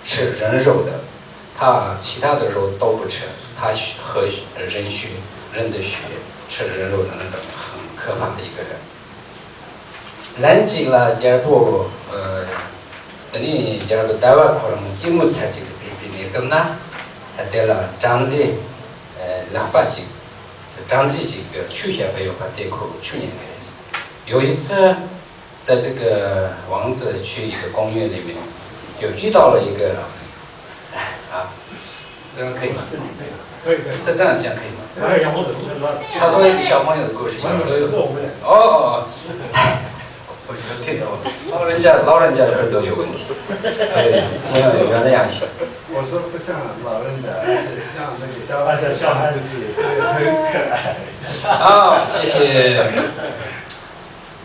吃人肉的，他其他的肉都不吃，他喝人血、人的血，吃人肉的那种很可怕的一个人。南极了，第二步等你第二个台湾可能节目才这个比那个呢，他得了张姐喇叭机，是张姐这个去年没有把电口，去年开始。有一次，在这个王子去一个公园里面，就遇到了一个这个可以吗？可以，是这样讲可以吗？可以，然后他说一个小朋友的故事，我听懂了，老人家的耳朵有问题，所以原谅一下。我说不像老人家，是像那个小孩子，所以很可爱。谢谢。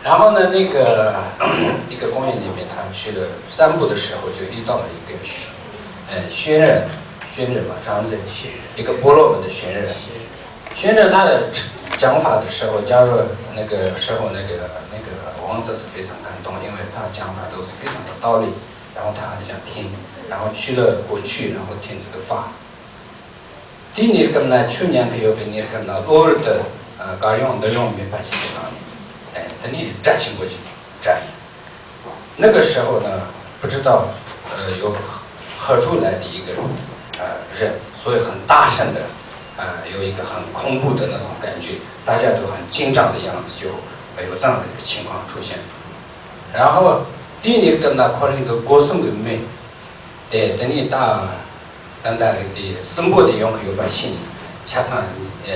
然后呢，那个一个公园里面，他去了散步的时候，就遇到了一个宣人嘛，张子一个波罗门的宣人。宣人他的讲法的时候，假如那个时候那个王子是非常感动，因为他讲法都是非常有道理，然后他很想听，然后去了过去，然后听这个法。第二年呢，去年有个年看到罗尔的刚用没发现到你，他你站起过去站，那个时候呢，不知道有何处来的一个人，所以很大声的有一个很恐怖的那种感觉，大家都很紧张的样子，就有这样的一个情况出现。然后第二年呢，可能个歌颂的美，等你等待的声波的用户有把心恰常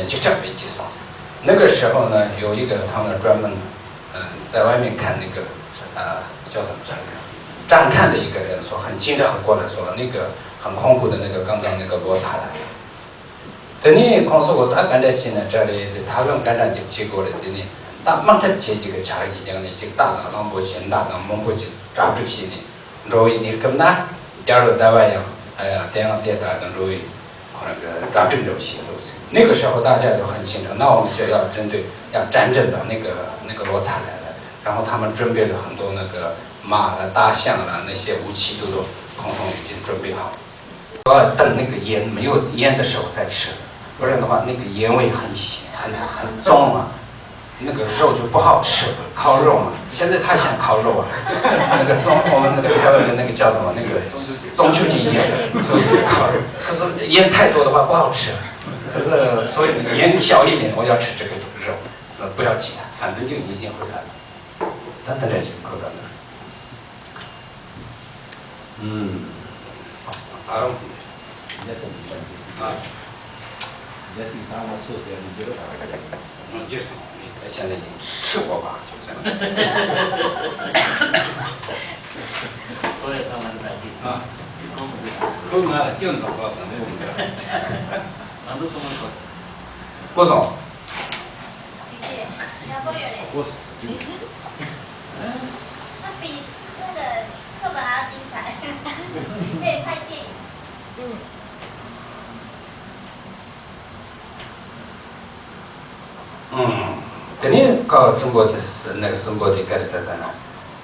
就这么一计算。那个时候呢，有一个他们专门在外面看那个叫什么站看的一个人说很紧张的过来说那个很恐怖的那个刚刚那个罗刹来。等你看说我他刚才现在这里在讨论刚才就结果的这里，那蛮特别这个差异样的这个大的浪波线大的蒙波线抓住些的，容易你根本掉入在外样，电大的容易可能个抓住这些东西。那个时候大家都很清楚，那我们就要针对要战争的那个罗刹来了，然后他们准备了很多那个马了、大象了那些武器都统统已经准备好，等那个烟没有烟的时候再吃。不然的话，那个烟味很重啊，那个肉就不好吃，烤肉嘛。现在他想烤肉啊，那个我们那个台湾的那个叫什么那个中秋节烟，所以烤肉。可是烟太多的话不好吃，可是所以烟小一点，我要吃这个肉，是不要紧，反正就已经回来了。他等来就口感的。也是他们说些你觉得就是你现在已经吃过吧，就这样。所以他们在后面就找到什么用的？难道什么cosa？郭总。那比那个课本还要精彩，可以拍电影。等你搞中国的那个生活的改善在哪？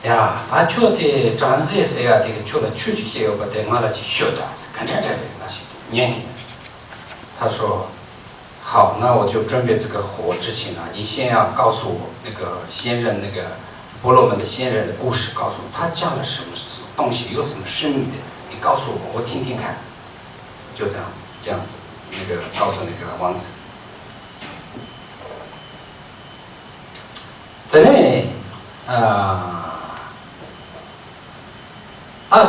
呀，他觉得长这些啊，这个觉得出去些要把对我来去学的，看这那些年轻人。他说，好，那我就准备这个活之前呢，你先要告诉我那个先人那个婆罗门的先人的故事，告诉我他讲了什么东西，有什么生命的，你告诉我，我听听看。就这样子，那个告诉那个王子。等于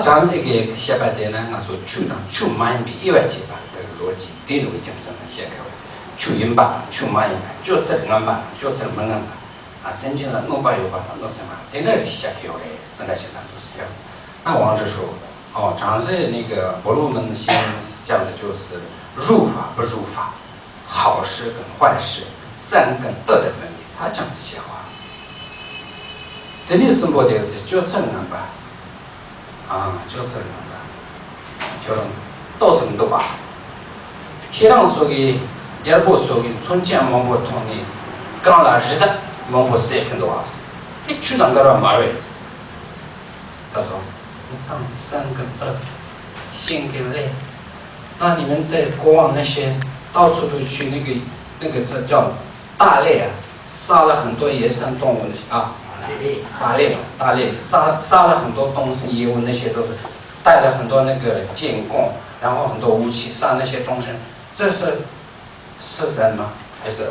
讲这个下半段呢，我说去满比1万几吧，这个逻辑，第六个讲什么先开始，去1把，去满1把，就这2把，就这2把，甚至呢弄把有把它弄什么，现在下开会，现在现在都是这样。那王者说，讲这那个婆罗门先讲的就是入法不入法，好事跟坏事，善跟恶的分别，他讲这些话。等你生活的是就这2把，就这2把，就到什么都把。天说的，也不说的，从前蒙古统的，刚来日的蒙古谁看到啊？你去哪个了马瑞？他说，你看3跟2，献给泪。那你们在过往那些到处都去那个这叫大猎啊，杀了很多野生动物啊，打猎杀了很多东西野物，那些都是带了很多那个剑弓，然后很多武器杀那些众生，这是神吗？还是